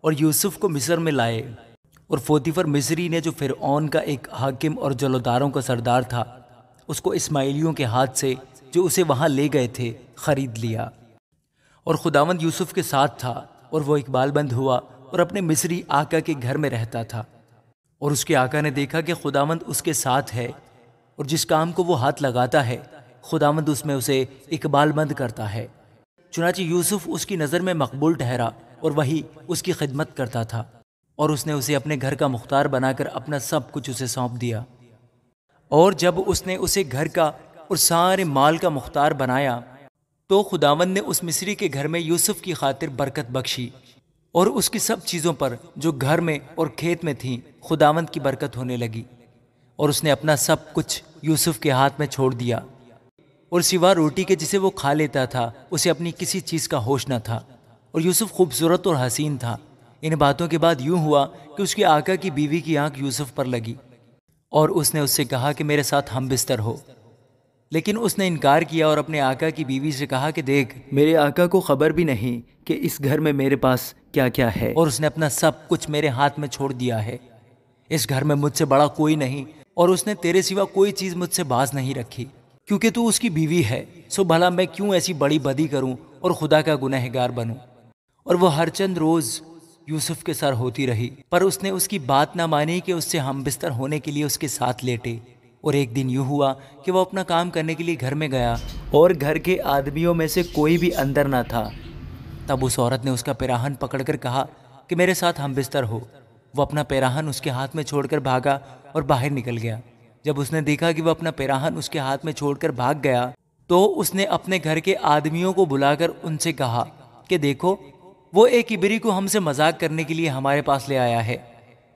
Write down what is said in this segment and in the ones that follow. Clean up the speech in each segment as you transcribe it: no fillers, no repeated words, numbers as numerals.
اور یوسف کو مصر میں لائے، اور پوطیفر مصری نے جو فرعون کا ایک حاکم اور جلوداروں کا سردار تھا، اس کو اسماعیلیوں کے ہاتھ سے جو اسے وہاں لے گئے تھے خرید لیا۔ اور خداوند یوسف کے ساتھ تھا، اور وہ اقبال بند ہوا اور اپنے مصری آقا کے گھر میں رہتا تھا۔ اور اس کے آقا نے دیکھا کہ خداوند اس کے ساتھ ہے، اور جس کام کو وہ ہاتھ لگاتا ہے خداوند اس میں اسے اقبال بند کرتا ہے۔ چنانچہ یوسف اس کی نظر میں مقبول ٹھہرا، اور وہی اس کی خدمت کرتا تھا، اور اس نے اسے اپنے گھر کا مختار بنا کر اپنا سب کچھ اسے سونپ دیا۔ اور جب اس نے اسے گھر کا اور سارے مال کا مختار بنایا تو خداوند نے اس مصری کے گھر میں یوسف کی خاطر برکت بخشی، اور اس کی سب چیزوں پر جو گھر میں اور کھیت میں تھیں خداوند کی برکت ہونے لگی۔ اور اس نے اپنا سب کچھ یوسف کے ہاتھ میں چھوڑ دیا، اور سوا روٹی کے جسے وہ کھا لیتا تھا اسے اپنی کسی چیز کا ہوش نہ تھا۔ اور یوسف خوبصورت اور حسین تھا۔ ان باتوں کے بعد یوں ہوا کہ اس کے آقا کی بیوی کی آنکھ یوسف پر لگی، اور اس نے اس سے کہا کہ میرے ساتھ ہم بستر ہو، لیکن اس نے انکار کیا اور اپنے آقا کی بیوی سے کہا کہ دیکھ، میرے آقا کو خبر بھی نہیں کہ اس گھر میں میرے پاس کیا کیا ہے، اور اس نے اپنا سب کچھ میرے ہاتھ میں چھوڑ دیا ہے۔ اس گھر میں مجھ سے بڑا کوئی نہیں، اور اس نے تیرے سوا کوئی چیز مجھ سے باز نہیں رکھی، کیونکہ تو اس کی بیوی ہے۔ سو بھلا میں کیوں ایسی بڑی بدی کروں اور خدا کا گنہگار بنوں؟ اور وہ ہر چند روز یوسف کے سر ہوتی رہی، پر اس نے اس کی بات نہ مانی کہ اس سے ہم بستر ہونے کے لیے اس کے ساتھ لیٹے۔ اور ایک دن یوں ہوا کہ وہ اپنا کام کرنے کے لیے گھر میں گیا، اور گھر کے آدمیوں میں سے کوئی بھی اندر نہ تھا۔ تب اس عورت نے اس کا پیراہن پکڑ کر کہا کہ میرے ساتھ ہم بستر ہو۔ وہ اپنا پیراہن اس کے ہاتھ میں چھوڑ کر بھاگا اور باہر نکل گیا۔ جب اس نے دیکھا کہ وہ اپنا پیراہن اس کے ہاتھ میں چھوڑ کر بھاگ گیا تو اس نے اپنے گھر کے آدمیوں کو بلا کر ان سے کہا کہ دیکھو، وہ ایک عبری کو ہم سے مذاق کرنے کے لیے ہمارے پاس لے آیا ہے۔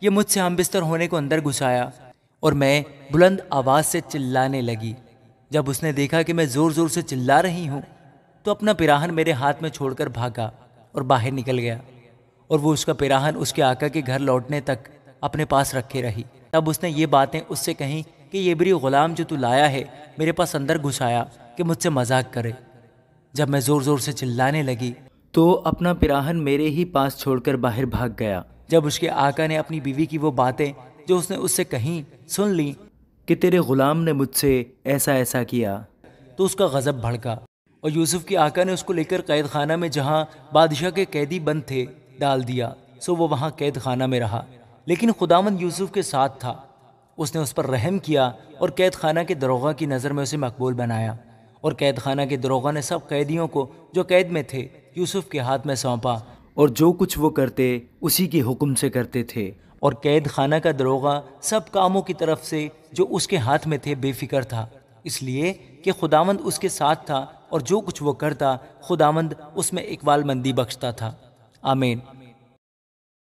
یہ مجھ سے ہم بستر ہونے کو اندر گھسایا، اور میں بلند آواز سے چلانے لگی۔ جب اس نے دیکھا کہ میں زور زور سے چلا رہی ہوں تو اپنا پیراہن میرے ہاتھ میں چھوڑ کر بھاگا اور باہر نکل گیا، اور وہ اس کا پیراہن اس کے آقا کے گھر لوٹنے تک اپنے پاس رکھے رہی۔ تب اس نے یہ باتیں اس سے کہیں کہ یہ عبری غلام جو تو لایا ہے میرے پاس اندر گھسایا کہ مجھ سے مذاق کرے۔ جب میں زور زور سے چلانے لگی تو اپنا پیراہن میرے ہی پاس چھوڑ کر باہر بھاگ گیا۔ جب اس کے آقا نے اپنی بیوی کی وہ باتیں جو اس نے اس سے کہیں سن لی کہ تیرے غلام نے مجھ سے ایسا ایسا کیا، تو اس کا غضب بھڑکا، اور یوسف کے آقا نے اس کو لے کر قید خانہ میں جہاں بادشاہ کے قیدی بند تھے ڈال دیا۔ سو وہ وہاں قید خانہ میں رہا، لیکن خداوند یوسف کے ساتھ تھا۔ اس نے اس پر رحم کیا اور قید خانہ کے دروغہ کی نظر میں اسے مقبول بنایا، اور قید خانہ کے دروغہ نے سب قیدیوں کو جو قید میں تھے یوسف کے ہاتھ میں سونپا، اور جو کچھ وہ کرتے اسی کے حکم سے کرتے تھے۔ اور قید خانہ کا دروغہ سب کاموں کی طرف سے جو اس کے ہاتھ میں تھے بے فکر تھا، اس لیے کہ خداوند اس کے ساتھ تھا، اور جو کچھ وہ کرتا خداوند اس میں اقبال مندی بخشتا تھا۔ آمین۔